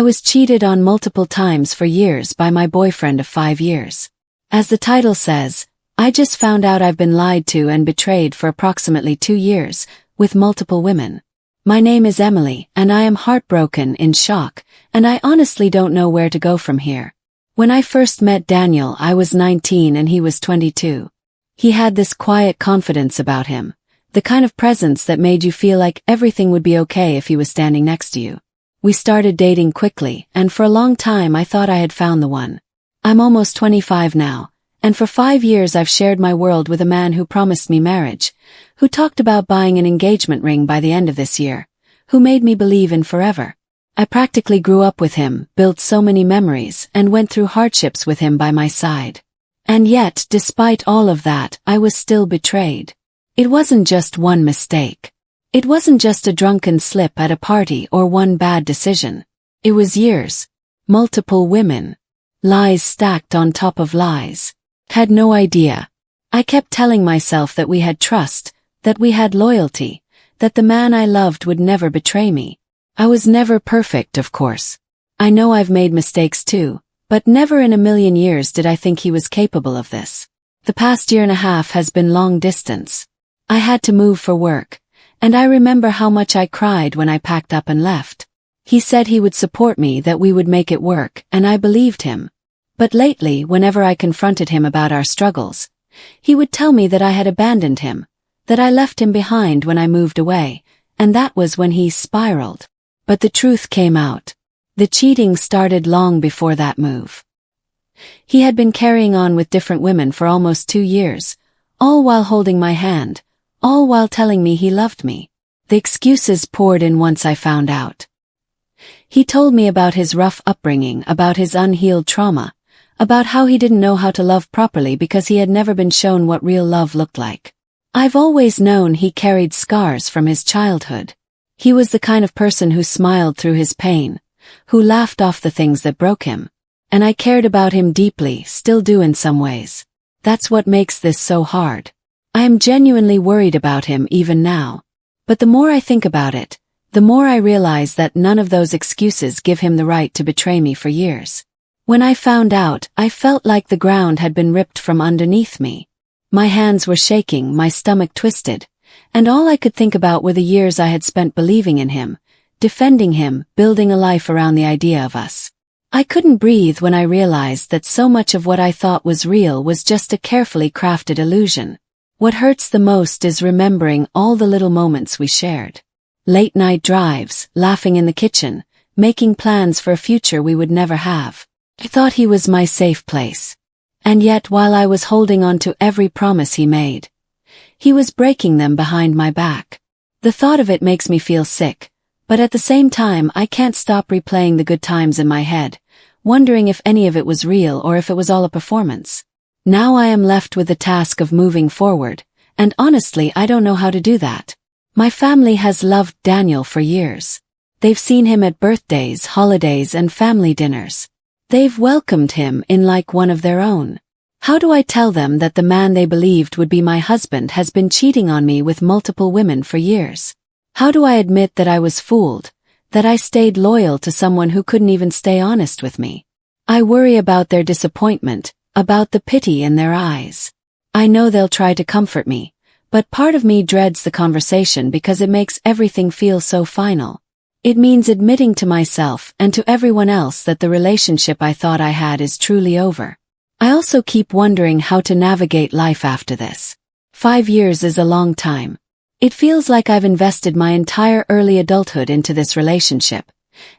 was cheated on multiple times for years by my boyfriend of 5 years. As the title says, I just found out I've been lied to and betrayed for approximately 2 years, with multiple women. My name is Emily, and I am heartbroken, in shock, and I honestly don't know where to go from here. When I first met Daniel, I was 19 and he was 22. He had this quiet confidence about him, the kind of presence that made you feel like everything would be okay if he was standing next to you. We started dating quickly, and for a long time I thought I had found the one. I'm almost 25 now, and for 5 years I've shared my world with a man who promised me marriage, who talked about buying an engagement ring by the end of this year, who made me believe in forever. I practically grew up with him, built so many memories, and went through hardships with him by my side. And yet, despite all of that, I was still betrayed. It wasn't just one mistake. It wasn't just a drunken slip at a party or one bad decision. It was years. Multiple women. Lies stacked on top of lies. Had no idea. I kept telling myself that we had trust, that we had loyalty, that the man I loved would never betray me. I was never perfect, of course. I know I've made mistakes too, but never in a million years did I think he was capable of this. The past year and a half has been long distance. I had to move for work, and I remember how much I cried when I packed up and left. He said he would support me, that we would make it work, and I believed him. But lately, whenever I confronted him about our struggles, he would tell me that I had abandoned him, that I left him behind when I moved away, and that was when he spiraled. But the truth came out. The cheating started long before that move. He had been carrying on with different women for almost 2 years, all while holding my hand, all while telling me he loved me. The excuses poured in once I found out. He told me about his rough upbringing, about his unhealed trauma, about how he didn't know how to love properly because he had never been shown what real love looked like. I've always known he carried scars from his childhood. He was the kind of person who smiled through his pain, who laughed off the things that broke him. And I cared about him deeply, still do in some ways. That's what makes this so hard. I am genuinely worried about him even now. But the more I think about it, the more I realize that none of those excuses give him the right to betray me for years. When I found out, I felt like the ground had been ripped from underneath me. My hands were shaking, my stomach twisted, and all I could think about were the years I had spent believing in him, defending him, building a life around the idea of us. I couldn't breathe when I realized that so much of what I thought was real was just a carefully crafted illusion. What hurts the most is remembering all the little moments we shared. Late-night drives, laughing in the kitchen, making plans for a future we would never have. I thought he was my safe place. And yet, while I was holding on to every promise he made, he was breaking them behind my back. The thought of it makes me feel sick, but at the same time I can't stop replaying the good times in my head, wondering if any of it was real or if it was all a performance. Now I am left with the task of moving forward, and honestly I don't know how to do that. My family has loved Daniel for years. They've seen him at birthdays, holidays, and family dinners. They've welcomed him in like one of their own. How do I tell them that the man they believed would be my husband has been cheating on me with multiple women for years? How do I admit that I was fooled, that I stayed loyal to someone who couldn't even stay honest with me? I worry about their disappointment, about the pity in their eyes. I know they'll try to comfort me, but part of me dreads the conversation because it makes everything feel so final. It means admitting to myself and to everyone else that the relationship I thought I had is truly over. I also keep wondering how to navigate life after this. 5 years is a long time. It feels like I've invested my entire early adulthood into this relationship,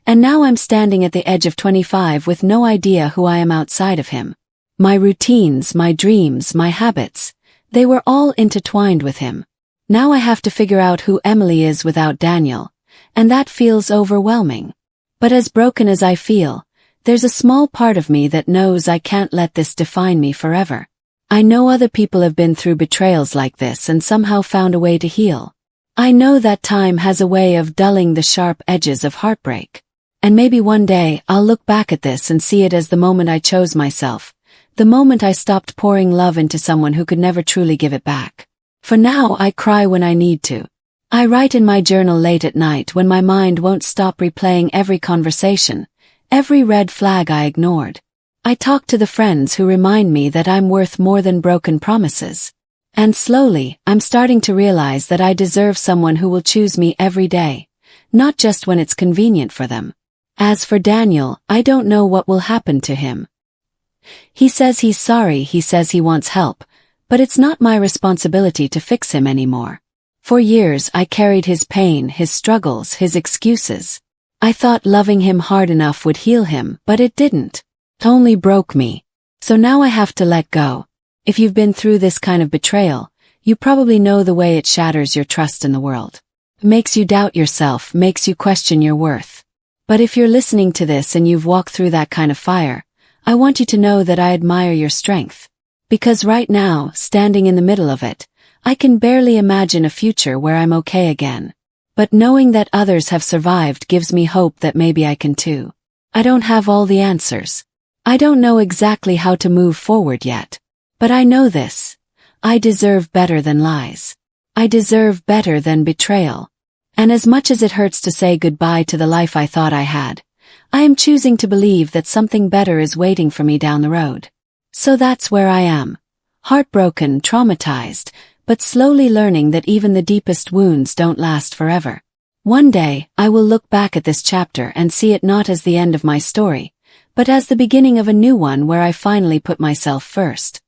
and now I'm standing at the edge of 25 with no idea who I am outside of him. My routines, my dreams, my habits, they were all intertwined with him. Now I have to figure out who Emily is without Daniel, and that feels overwhelming. But as broken as I feel, there's a small part of me that knows I can't let this define me forever. I know other people have been through betrayals like this and somehow found a way to heal. I know that time has a way of dulling the sharp edges of heartbreak. And maybe one day I'll look back at this and see it as the moment I chose myself, the moment I stopped pouring love into someone who could never truly give it back. For now I cry when I need to. I write in my journal late at night when my mind won't stop replaying every conversation, Every red flag I ignored. I talked to the friends who remind me that I'm worth more than broken promises. And slowly, I'm starting to realize that I deserve someone who will choose me every day, not just when it's convenient for them. As for Daniel, I don't know what will happen to him. He says he's sorry, he says he wants help, but it's not my responsibility to fix him anymore. For years I carried his pain, his struggles, his excuses. I thought loving him hard enough would heal him, but it didn't. It only broke me. So now I have to let go. If you've been through this kind of betrayal, you probably know the way it shatters your trust in the world. It makes you doubt yourself, makes you question your worth. But if you're listening to this and you've walked through that kind of fire, I want you to know that I admire your strength. Because right now, standing in the middle of it, I can barely imagine a future where I'm okay again. But knowing that others have survived gives me hope that maybe I can too. I don't have all the answers. I don't know exactly how to move forward yet. But I know this. I deserve better than lies. I deserve better than betrayal. And as much as it hurts to say goodbye to the life I thought I had, I am choosing to believe that something better is waiting for me down the road. So that's where I am. Heartbroken, traumatized, but slowly learning that even the deepest wounds don't last forever. One day, I will look back at this chapter and see it not as the end of my story, but as the beginning of a new one where I finally put myself first.